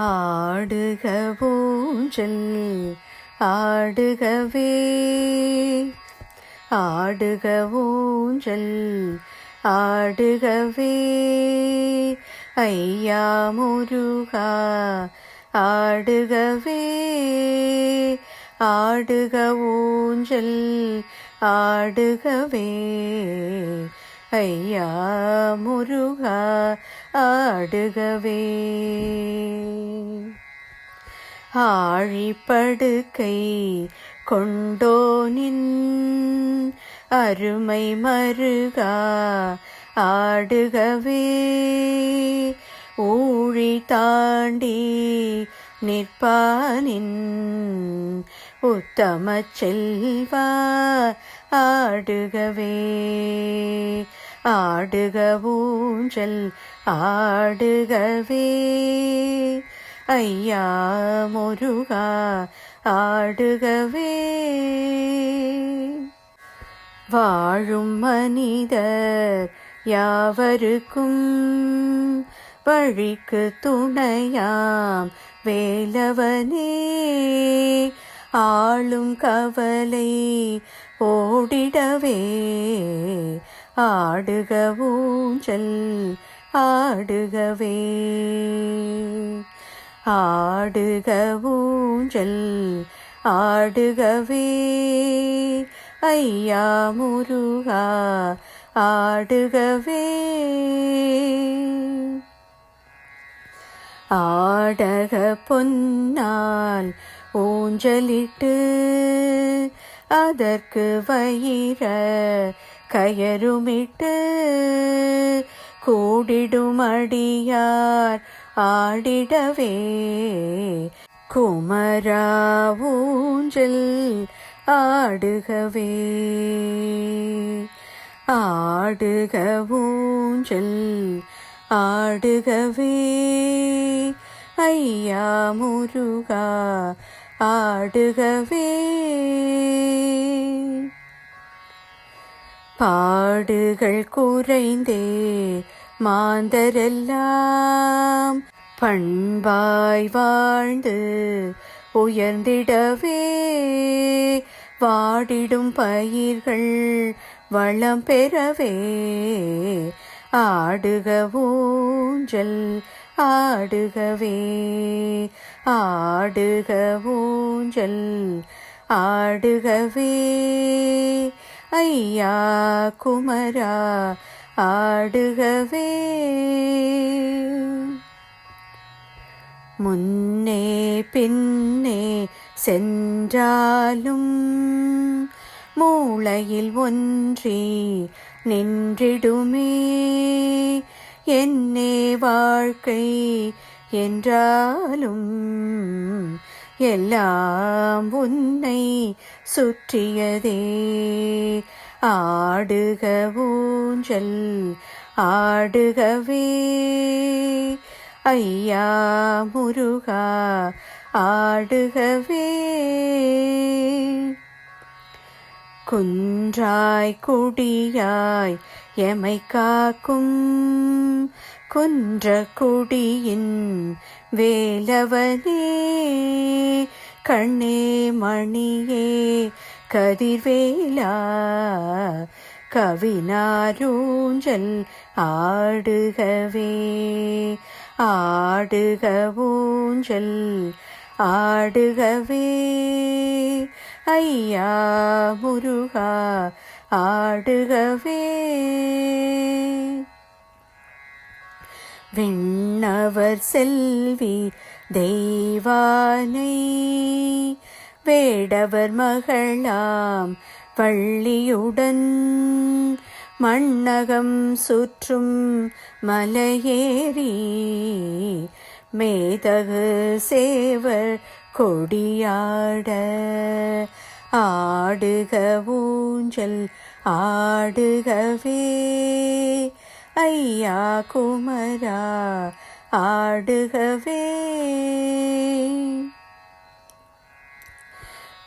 ஆடுக ஊஞ்சல் ஆடுகவே, ஆடுக ஊஞ்சல் ஆடுகவே, ஐயா முருகா ஆடுகவே, ஆடுக ஊஞ்சல் ஆடுகவே, ஐயா முருகா ஆடுகவே. ஆழிப்படுக்கை கொண்டோனின் அருமை மருகா ஆடுகவே, ஊழி தாண்டி நிற்பானின் உத்தம செல்வா ஆடுகவே, ஆடுக ஊஞ்சல் ஆடுகவே, ஐயா முருகா ஆடுகவே. வாழும் மனிதர் யாவருக்கும் வழிக்கு துணையாம் வேலவனே, ஆளும் கவலை ஓடிடவே, ஆடுக ஊஞ்சல் ஆடுகவே, ஆடுக ஊஞ்சல் ஆடுகவே, ஐயா முருகா ஆடுகவே. ஆடக பொன்னால் ஊஞ்சலிட்டு அதற்கு வயிற கயருமிட்டு கூடிடும் அடியார் ஆடிடவே, குமரா ஊஞ்சல் ஆடுகவே, ஆடுக ஊஞ்சல் ஆடுகவே, ஐயா முருகா ஆடுகவே. பாடுகள் குறைந்தே மாந்தரெல்லாம் பண்பாய் வாழ்ந்து உயர்ந்திடவே, வாடிடும் பயிர்கள் வளம் பெறவே, ஆடுக ஊஞ்சல் ஆடுகவே, ஆடுக ஊஞ்சல் ஆடுகவே, ஐயா குமரா ஆடுகவே. முன்னே பின்னே சென்றாலும் மூளையில் ஒன்றி நின்றிடுமே, என்னே வாழ்க்கை என்றாலும் எல்லாம் உன்னை சுற்றியதே, ஆடுக ஊஞ்சல் ஆடுகவே, ஐயா முருகா ஆடுகவே. குன்றாய் குடியாய் எமை காக்கும் குன்ற குடியின் வேலவனே, கண்ணே மணியே கதிர்வேலா கவினாரூஞ்சல் ஆடுகவே, ஆடுக ஊஞ்சல் ஆடுகவே, ஐயா முருகா ஆடுகவே. விண்ணவர் செல்வி தெய்வானை வேடவர் மகளாம் வள்ளியுடன் மண்ணகம் சுற்றும் மலையேறி மேதகு சேவர் கொடியாட, ஆடுக ஊஞ்சல் ஆடுகவே, ஐயா குமரா ஆடுகவே.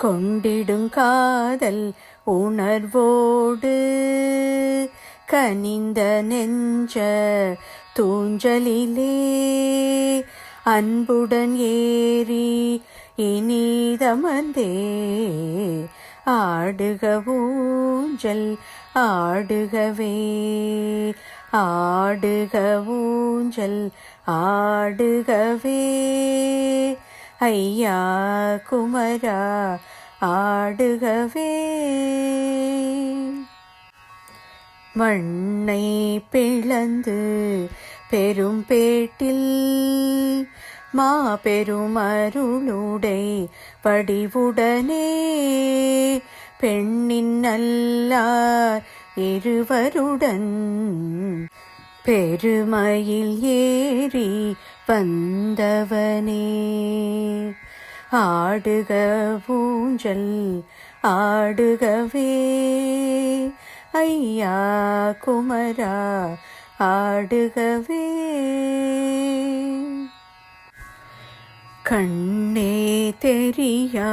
கொண்டிடும் காதல் உணர்வோடு கனிந்த நெஞ்ச தூஞ்சலிலே அன்புடன் ஏறி இனிதமர்ந்தே ஆடுக ஊஞ்சல் ஆடுகவே ஆடுக ஊஞ்சல் ஆடுகவே ஐயா குமரா ஆடுகவே. மண்ணை பிளந்து பெரும் பேட்டில் மாபெரும் அருளுடை வடிவுடனே பெண்ணின் நல்லார் இருவருடன் பெருமையில் ஏறி வந்தவனே ஆடுக ஊஞ்சல் ஆடுகவே ஐயா குமரா ஆடுகவே. கண்ணே தெரியா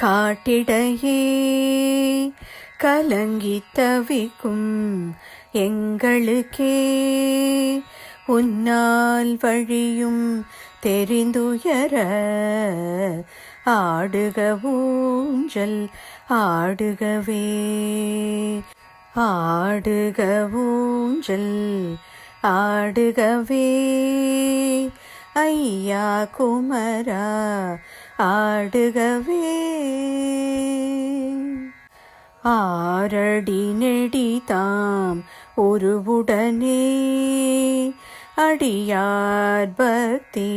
காட்டிடையே கலங்கி தவிக்கும் எங்களுக்கே உன்னால் வழியும் தெரிந்துயர ஆடுக ஊஞ்சல் ஆடுகவே ஆடுக ஊஞ்சல் ஆடுகவே ஐயா குமரா ஆடுகவே. ஆரடி நெடிதாம் உருவுடனே அடியார் பக்தி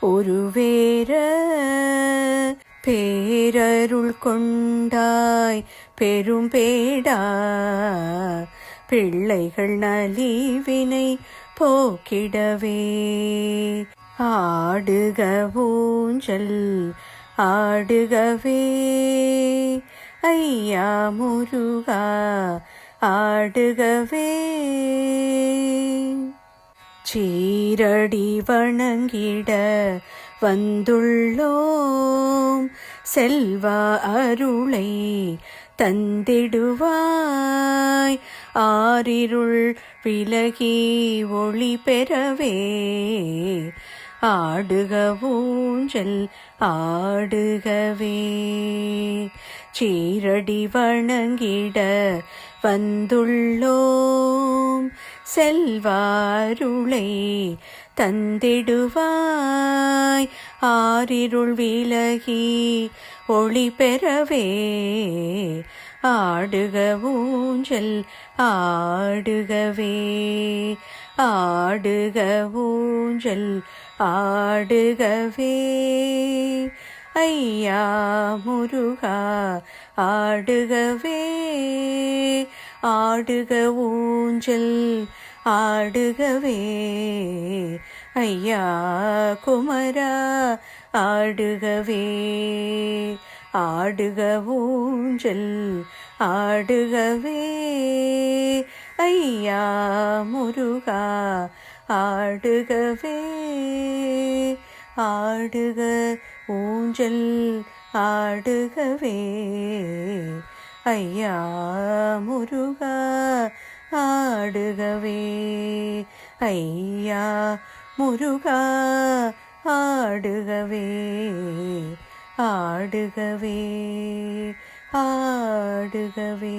உருவேற பேரருள் கொண்டாய் பெரும் பேடா பிள்ளைகள் நலிவினை போக்கிடவே ஆடுக ஊஞ்சல் ஆடுகவே ஐயா முருகா ஆடுகவே. சீரடி வணங்கிட வந்துள்ளோம் செல்வா அருளை தந்திடுவாய் ஆரிருள் விலகி ஒளி பெறவே ஆடுக ஊஞ்சல் ஆடுகவே சீரடி வணங்கிட வந்துள்ளோம் செல்வாருளை தந்திடுவாய் ஆரிருள் விலகி ஒளி பெறவே ஆடுக ஊஞ்சல் ஆடுகவே ஆடுக ஊஞ்சல் ஆடுகவே ஐயா முருகா ஆடுகவே ஆடுக ஊஞ்சல் ஆடுகவே ஐயா குமரா ஆடுகவே ஆடுக ஊஞ்சல் ஆடுகவே ஐயா முருகா ஆடுகவே ஆடுக ஊஞ்சல் ஆடுகவே ஐயா முருகா ஆடுகவே ஐயா முருகா ஆடுகவே ஆடுகவே ஆடுகவே.